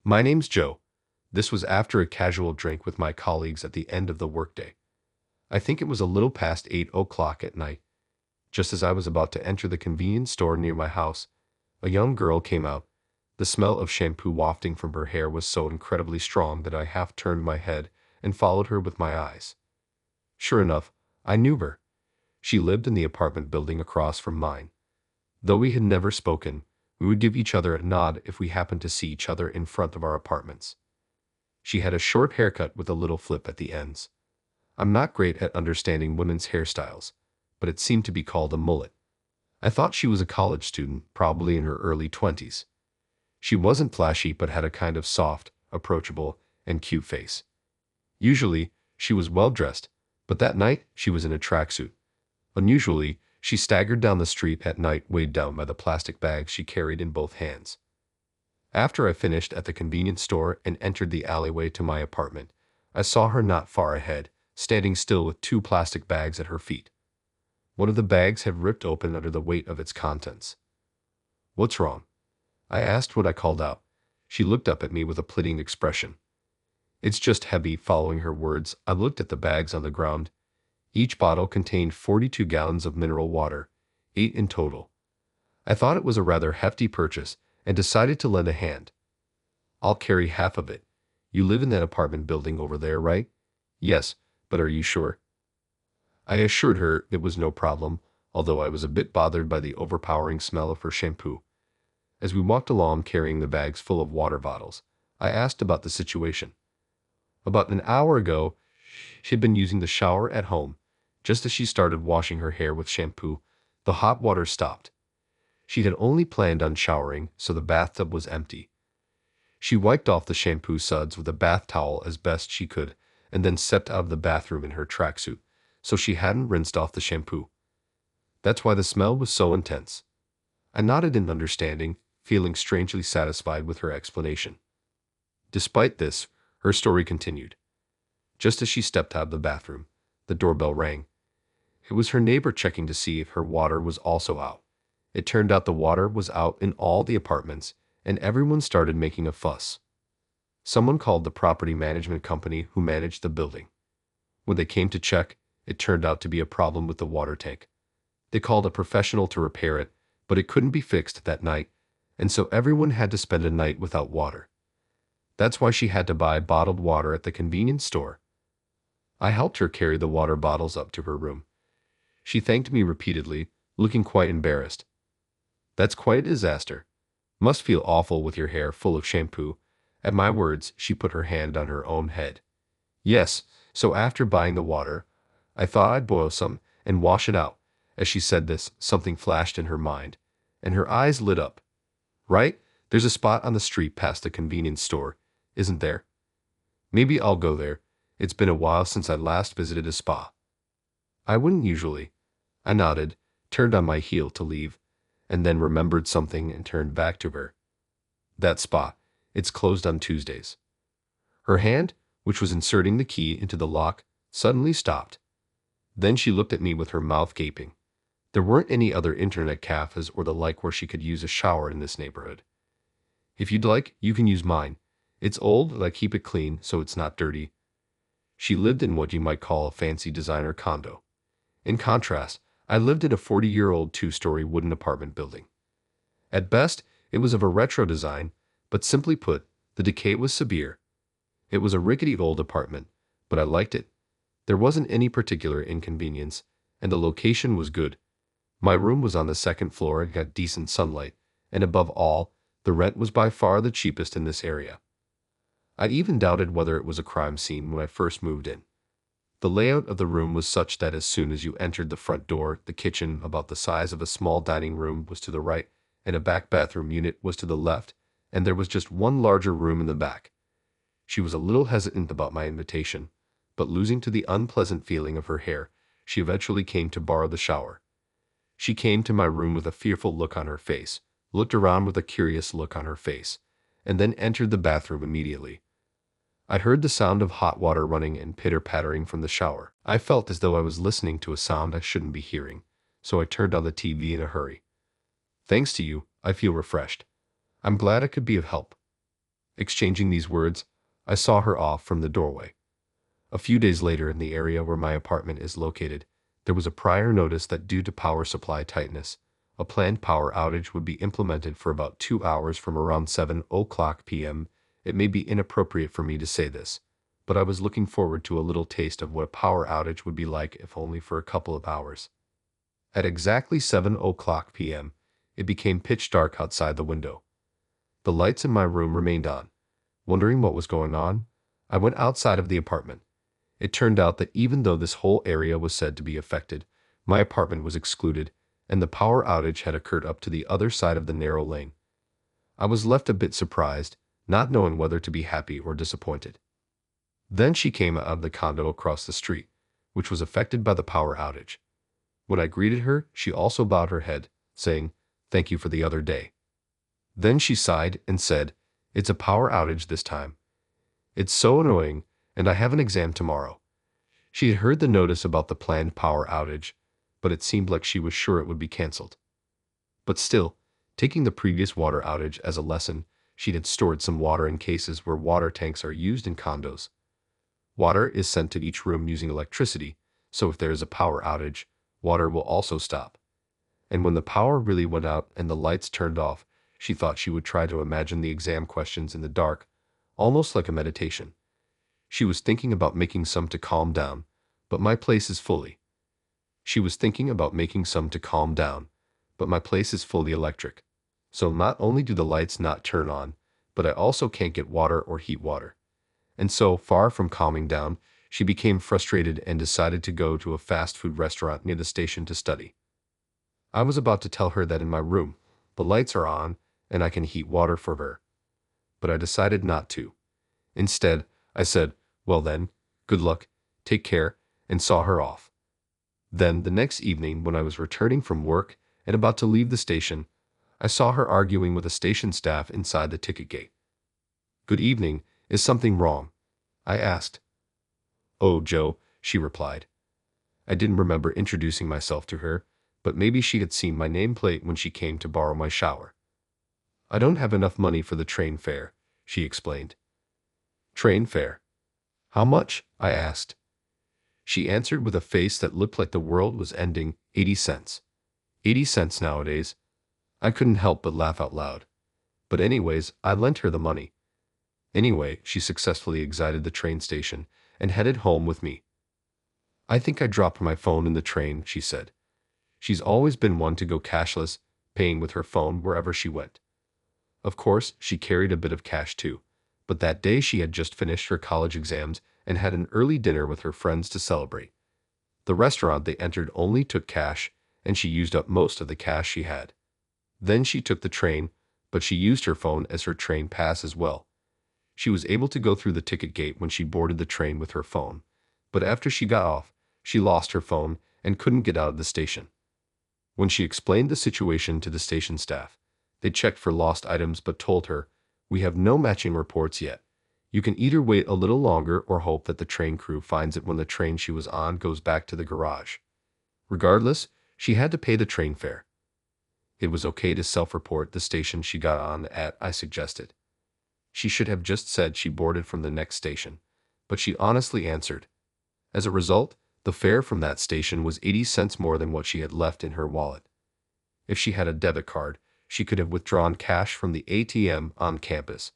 My name's Joe. This was after a casual drink with my colleagues at the end of the workday. I think it was a little past 8 o'clock at night. Just as I was about to enter the convenience store near my house, a young girl came out. The smell of shampoo wafting from her hair was so incredibly strong that I half turned my head and followed her with my eyes. Sure enough, I knew her. She lived in the apartment building across from mine. Though we had never spoken, we would give each other a nod if we happened to see each other in front of our apartments. She had a short haircut with a little flip at the ends. I'm not great at understanding women's hairstyles, but it seemed to be called a mullet. I thought she was a college student, probably in her early 20s. She wasn't flashy but had a kind of soft, approachable, and cute face. Usually, she was well dressed, but that night she was in a tracksuit. Unusually, she staggered down the street at night weighed down by the plastic bags she carried in both hands. After I finished at the convenience store and entered the alleyway to my apartment, I saw her not far ahead, standing still with two plastic bags at her feet. One of the bags had ripped open under the weight of its contents. "What's wrong?" I asked what I called out. She looked up at me with a pleading expression. "It's just heavy." Following her words, I looked at the bags on the ground. Each bottle contained 42 gallons of mineral water, 8 in total. I thought it was a rather hefty purchase and decided to lend a hand. "I'll carry half of it. You live in that apartment building over there, right?" "Yes, but are you sure?" I assured her it was no problem, although I was a bit bothered by the overpowering smell of her shampoo. As we walked along carrying the bags full of water bottles, I asked about the situation. About an hour ago, she had been using the shower at home. Just as she started washing her hair with shampoo, the hot water stopped. She had only planned on showering, so the bathtub was empty. She wiped off the shampoo suds with a bath towel as best she could, and then stepped out of the bathroom in her tracksuit, so she hadn't rinsed off the shampoo. That's why the smell was so intense. I nodded in understanding, feeling strangely satisfied with her explanation. Despite this, her story continued. Just as she stepped out of the bathroom, the doorbell rang. It was her neighbor checking to see if her water was also out. It turned out the water was out in all the apartments, and everyone started making a fuss. Someone called the property management company who managed the building. When they came to check, it turned out to be a problem with the water tank. They called a professional to repair it, but it couldn't be fixed that night, and so everyone had to spend a night without water. That's why she had to buy bottled water at the convenience store. I helped her carry the water bottles up to her room. She thanked me repeatedly, looking quite embarrassed. "That's quite a disaster. Must feel awful with your hair full of shampoo." At my words, she put her hand on her own head. "Yes, so after buying the water, I thought I'd boil some and wash it out." As she said this, something flashed in her mind, and her eyes lit up. "Right, there's a spot on the street past the convenience store, isn't there? Maybe I'll go there. It's been a while since I last visited a spa." "I wouldn't usually." I nodded, turned on my heel to leave, and then remembered something and turned back to her. "That spa, it's closed on Tuesdays." Her hand, which was inserting the key into the lock, suddenly stopped. Then she looked at me with her mouth gaping. There weren't any other internet cafes or the like where she could use a shower in this neighborhood. "If you'd like, you can use mine. It's old, and I keep it clean so it's not dirty." She lived in what you might call a fancy designer condo. In contrast, I lived in a 40-year-old two-story wooden apartment building. At best, it was of a retro design, but simply put, the decay was severe. It was a rickety old apartment, but I liked it. There wasn't any particular inconvenience, and the location was good. My room was on the second floor and got decent sunlight, and above all, the rent was by far the cheapest in this area. I even doubted whether it was a crime scene when I first moved in. The layout of the room was such that as soon as you entered the front door, the kitchen, about the size of a small dining room, was to the right, and a back bathroom unit was to the left, and there was just one larger room in the back. She was a little hesitant about my invitation, but losing to the unpleasant feeling of her hair, she eventually came to borrow the shower. She came to my room with a fearful look on her face, looked around with a curious look on her face, and then entered the bathroom immediately. I heard the sound of hot water running and pitter-pattering from the shower. I felt as though I was listening to a sound I shouldn't be hearing, so I turned on the TV in a hurry. "Thanks to you, I feel refreshed. I'm glad I could be of help." Exchanging these words, I saw her off from the doorway. A few days later, in the area where my apartment is located, there was a prior notice that due to power supply tightness, a planned power outage would be implemented for about 2 hours from around 7 o'clock p.m. It may be inappropriate for me to say this, but I was looking forward to a little taste of what a power outage would be like, if only for a couple of hours. At exactly 7 o'clock p.m., it became pitch dark outside the window. The lights in my room remained on. Wondering what was going on, I went outside of the apartment. It turned out that even though this whole area was said to be affected, my apartment was excluded, and the power outage had occurred up to the other side of the narrow lane. I was left a bit surprised, not knowing whether to be happy or disappointed. Then she came out of the condo across the street, which was affected by the power outage. When I greeted her, she also bowed her head, saying, "Thank you for the other day." Then she sighed and said, "It's a power outage this time. It's so annoying, and I have an exam tomorrow." She had heard the notice about the planned power outage, but it seemed like she was sure it would be cancelled. But still, taking the previous water outage as a lesson, she had stored some water in cases where water tanks are used in condos. Water is sent to each room using electricity, so if there is a power outage, water will also stop. And when the power really went out and the lights turned off, she thought she would try to imagine the exam questions in the dark, almost like a meditation. She was thinking about making some to calm down, but my place is fully. She was thinking about making some to calm down, but my place is fully electric. So not only do the lights not turn on, but I also can't get water or heat water. And so, far from calming down, she became frustrated and decided to go to a fast food restaurant near the station to study. I was about to tell her that in my room, the lights are on and I can heat water for her. But I decided not to. Instead, I said, "Well then, good luck, take care," and saw her off. Then, the next evening, when I was returning from work and about to leave the station, I saw her arguing with a station staff inside the ticket gate. "Good evening, is something wrong?" I asked. "Oh, Joe," she replied. I didn't remember introducing myself to her, but maybe she had seen my nameplate when she came to borrow my shower. "I don't have enough money for the train fare," she explained. "Train fare? How much?" I asked. She answered with a face that looked like the world was ending, 80 cents. 80 cents nowadays. I couldn't help but laugh out loud. But anyways, I lent her the money. Anyway, she successfully exited the train station and headed home with me. "I think I dropped my phone in the train," she said. She's always been one to go cashless, paying with her phone wherever she went. Of course, she carried a bit of cash too, but that day she had just finished her college exams and had an early dinner with her friends to celebrate. The restaurant they entered only took cash, and she used up most of the cash she had. Then she took the train, but she used her phone as her train pass as well. She was able to go through the ticket gate when she boarded the train with her phone, but after she got off, she lost her phone and couldn't get out of the station. When she explained the situation to the station staff, they checked for lost items but told her, "We have no matching reports yet. You can either wait a little longer or hope that the train crew finds it when the train she was on goes back to the garage." Regardless, she had to pay the train fare. It was okay to self-report the station she got on at, I suggested. She should have just said she boarded from the next station, but she honestly answered. As a result, the fare from that station was 80 cents more than what she had left in her wallet. If she had a debit card, she could have withdrawn cash from the ATM on campus,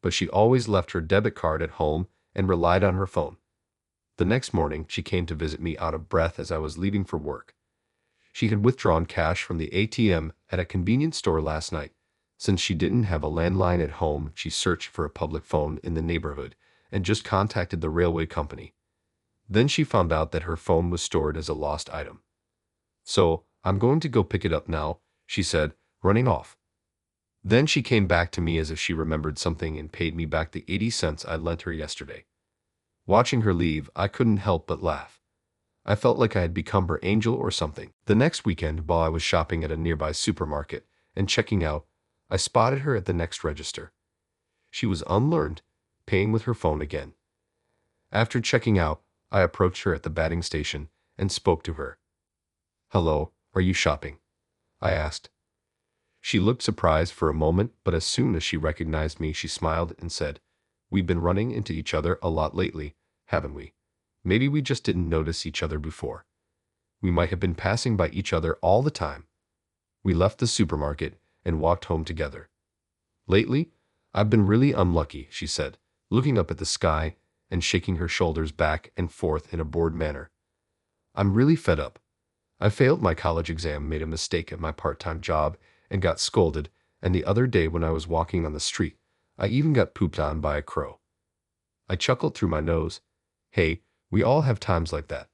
but she always left her debit card at home and relied on her phone. The next morning, she came to visit me out of breath as I was leaving for work. She had withdrawn cash from the ATM at a convenience store last night. Since she didn't have a landline at home, she searched for a public phone in the neighborhood and just contacted the railway company. Then she found out that her phone was stored as a lost item. "So, I'm going to go pick it up now," she said, running off. Then she came back to me as if she remembered something and paid me back the 80 cents I lent her yesterday. Watching her leave, I couldn't help but laugh. I felt like I had become her angel or something. The next weekend, while I was shopping at a nearby supermarket and checking out, I spotted her at the next register. She was unlearned, paying with her phone again. After checking out, I approached her at the batting station and spoke to her. "Hello, are you shopping?" I asked. She looked surprised for a moment, but as soon as she recognized me, she smiled and said, "We've been running into each other a lot lately, haven't we? Maybe we just didn't notice each other before. We might have been passing by each other all the time." We left the supermarket and walked home together. "Lately, I've been really unlucky," she said, looking up at the sky and shaking her shoulders back and forth in a bored manner. "I'm really fed up. I failed my college exam, made a mistake at my part-time job, and got scolded, and the other day when I was walking on the street, I even got pooped on by a crow." I chuckled through my nose. Hey, we all have times like that.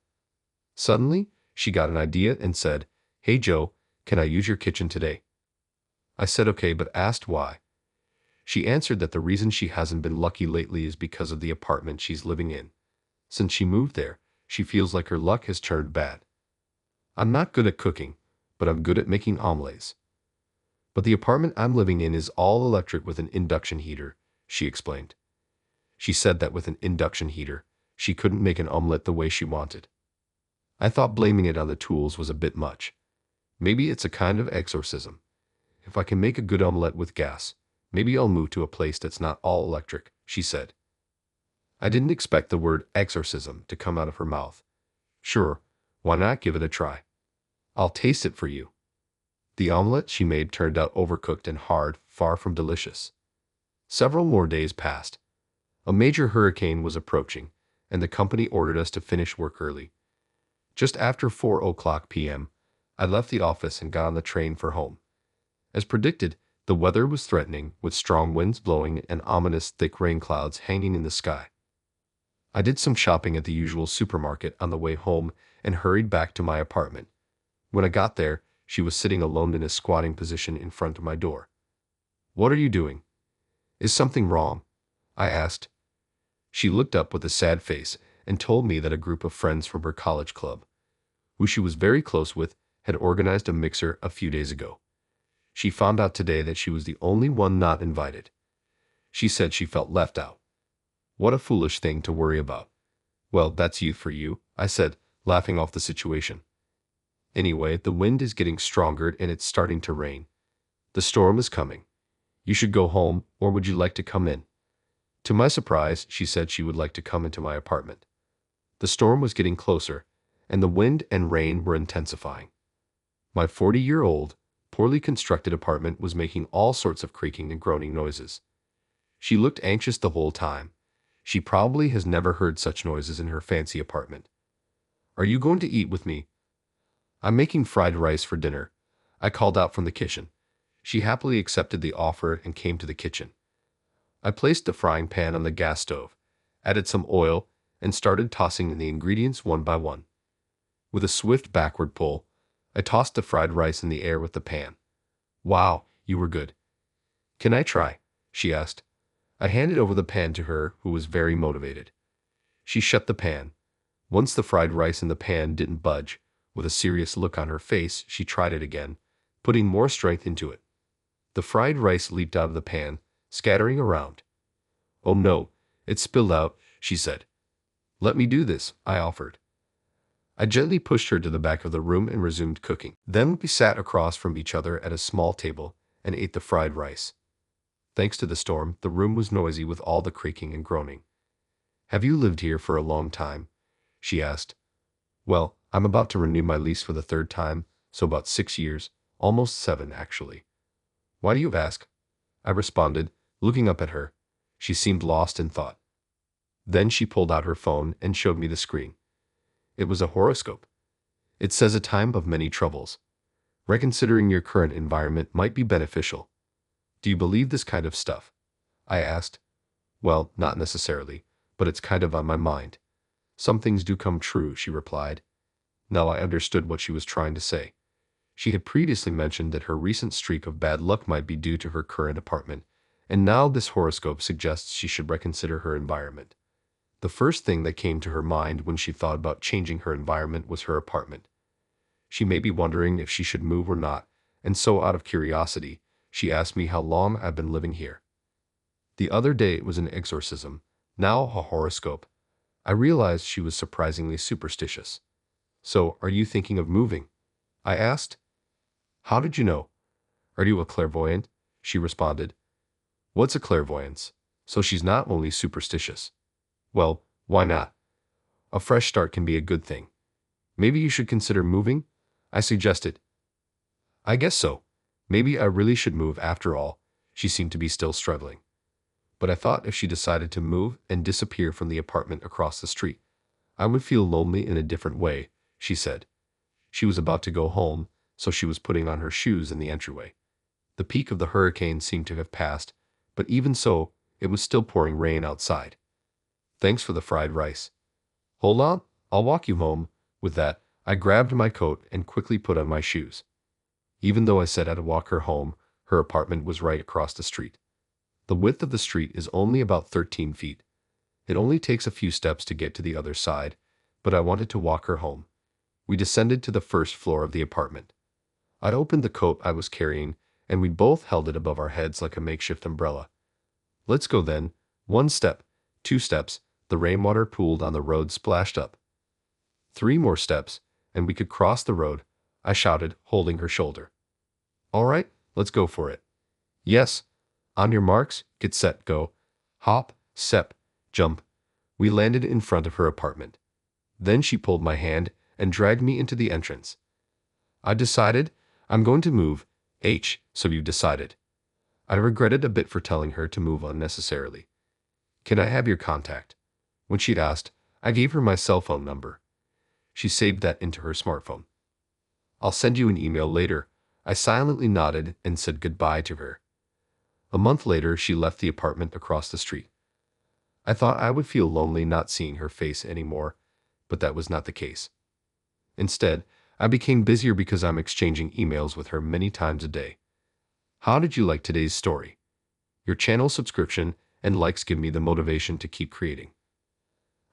Suddenly, she got an idea and said, "Hey Joe, can I use your kitchen today?" I said okay, but asked why. She answered that the reason she hasn't been lucky lately is because of the apartment she's living in. Since she moved there, she feels like her luck has turned bad. "I'm not good at cooking, but I'm good at making omelets. But the apartment I'm living in is all electric with an induction heater," she explained. She said that with an induction heater, she couldn't make an omelet the way she wanted. I thought blaming it on the tools was a bit much. Maybe it's a kind of exorcism. If I can make a good omelet with gas, maybe I'll move to a place that's not all electric, she said. I didn't expect the word exorcism to come out of her mouth. Sure, why not give it a try? I'll taste it for you. The omelet she made turned out overcooked and hard, far from delicious. Several more days passed. A major hurricane was approaching, and the company ordered us to finish work early. Just after 4 p.m., I left the office and got on the train for home. As predicted, the weather was threatening, with strong winds blowing and ominous thick rain clouds hanging in the sky. I did some shopping at the usual supermarket on the way home and hurried back to my apartment. When I got there, she was sitting alone in a squatting position in front of my door. "What are you doing? Is something wrong?" I asked. She looked up with a sad face and told me that a group of friends from her college club, who she was very close with, had organized a mixer a few days ago. She found out today that she was the only one not invited. She said she felt left out. What a foolish thing to worry about. "Well, that's youth for you," I said, laughing off the situation. "Anyway, the wind is getting stronger and it's starting to rain. The storm is coming. You should go home, or would you like to come in?" To my surprise, she said she would like to come into my apartment. The storm was getting closer, and the wind and rain were intensifying. My 40-year-old, poorly constructed apartment was making all sorts of creaking and groaning noises. She looked anxious the whole time. She probably has never heard such noises in her fancy apartment. "Are you going to eat with me?" "I'm making fried rice for dinner," I called out from the kitchen. She happily accepted the offer and came to the kitchen. I placed the frying pan on the gas stove, added some oil, and started tossing in the ingredients one by one. With a swift backward pull, I tossed the fried rice in the air with the pan. "Wow, you were good." "Can I try?" she asked. I handed over the pan to her, who was very motivated. She shut the pan. Once the fried rice in the pan didn't budge, with a serious look on her face, she tried it again, putting more strength into it. The fried rice leaped out of the pan, scattering around. "Oh no, it spilled out," she said. "Let me do this," I offered. I gently pushed her to the back of the room and resumed cooking. Then we sat across from each other at a small table and ate the fried rice. Thanks to the storm, the room was noisy with all the creaking and groaning. "Have you lived here for a long time?" she asked. "Well, I'm about to renew my lease for the third time, so about 6 years, almost 7 actually." "Why do you ask?" I responded, looking up at her. She seemed lost in thought. Then she pulled out her phone and showed me the screen. It was a horoscope. "It says a time of many troubles. Reconsidering your current environment might be beneficial." "Do you believe this kind of stuff?" I asked. "Well, not necessarily, but it's kind of on my mind. Some things do come true," she replied. Now I understood what she was trying to say. She had previously mentioned that her recent streak of bad luck might be due to her current apartment, and now this horoscope suggests she should reconsider her environment. The first thing that came to her mind when she thought about changing her environment was her apartment. She may be wondering if she should move or not, and so out of curiosity, she asked me how long I've been living here. The other day it was an exorcism, now a horoscope. I realized she was surprisingly superstitious. "So, are you thinking of moving?" I asked. "How did you know? Are you a clairvoyant? She responded. What's a clairvoyance? So she's not only superstitious. Well, why not? A fresh start can be a good thing. Maybe you should consider moving? I suggested. I guess so. Maybe I really should move after all. She seemed to be still struggling. But I thought if she decided to move and disappear from the apartment across the street, I would feel lonely in a different way, she said. She was about to go home, so she was putting on her shoes in the entryway. The peak of the hurricane seemed to have passed, but even so, it was still pouring rain outside. Thanks for the fried rice. Hold on, I'll walk you home. With that, I grabbed my coat and quickly put on my shoes. Even though I said I'd walk her home, her apartment was right across the street. The width of the street is only about 13 feet. It only takes a few steps to get to the other side, but I wanted to walk her home. We descended to the first floor of the apartment. I'd opened the coat I was carrying, and we both held it above our heads like a makeshift umbrella. Let's go then. 1 step, 2 steps, the rainwater pooled on the road splashed up. 3 more steps, and we could cross the road, I shouted, holding her shoulder. All right, let's go for it. Yes. On your marks, get set, go. Hop, step, jump. We landed in front of her apartment. Then she pulled my hand and dragged me into the entrance. I decided I'm going to move. So you decided. I regretted a bit for telling her to move unnecessarily. Can I have your contact? When she'd asked, I gave her my cell phone number. She saved that into her smartphone. I'll send you an email later. I silently nodded and said goodbye to her. A month later, she left the apartment across the street. I thought I would feel lonely not seeing her face anymore, but that was not the case. Instead, I became busier because I'm exchanging emails with her many times a day. How did you like today's story? Your channel subscription and likes give me the motivation to keep creating.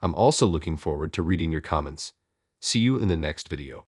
I'm also looking forward to reading your comments. See you in the next video.